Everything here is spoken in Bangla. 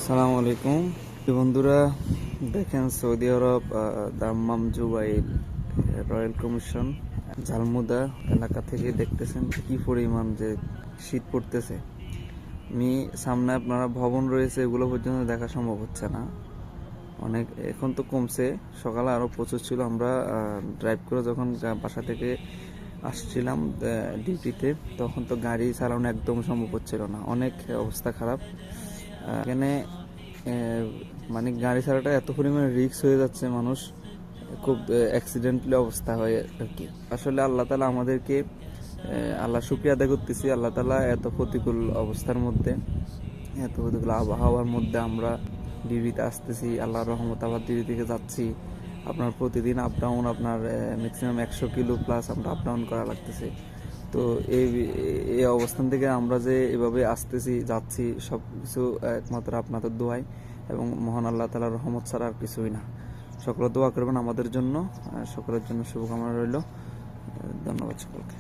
আসসালামু আলাইকুম বন্ধুরা, দেখেন সৌদি আরব দাম্মাম জুবাইল রয়্যাল কমিশন ঝালমুদা এলাকা থেকে দেখতেছেন কি পরিমাণ যে শীত পড়তেছে। সামনে আপনারা ভবন রয়েছে, এগুলো পর্যন্ত দেখা সম্ভব হচ্ছে না। অনেক এখন তো কমছে, সকালে আরো প্রচুর ছিল। আমরা ড্রাইভ করে যখন বাসা থেকে আসছিলাম ডিউটিতে, তখন তো গাড়ি চালানো একদম সম্ভব হচ্ছিল না, অনেক অবস্থা খারাপ। এখানে মানে গাড়ি চালাটা এত পরিমাণে রিস্ক হয়ে যাচ্ছে, মানুষ খুব অ্যাক্সিডেন্টলি অবস্থা হয় আর কি। আসলে আল্লাহ তালা আমাদেরকে আল্লাহ শুকরিয়া আদায় করতেছি। আল্লাহ তালা এত প্রতিকূল অবস্থার মধ্যে, এত প্রতিকূল আবহাওয়ার মধ্যে আমরা ডিউটিতে আসতেছি, আল্লাহর রহমত আবার ডিউটি থেকে যাচ্ছি। আপনার প্রতিদিন আপ ডাউন, আপনার ম্যাক্সিমাম 100 কিলো প্লাস আমরা আপ ডাউন করা লাগতেছে। তো এই অবস্থান থেকে আমরা যে এভাবে আসতেছি যাচ্ছি, সব কিছু একমাত্র আপনাদের দোয়ায় এবং মহান আল্লাহ তাআলার রহমত ছাড়া আর কিছুই না। সকলে দোয়া করবেন আমাদের জন্য, সকলের জন্য শুভকামনা রইল। ধন্যবাদ সকলকে।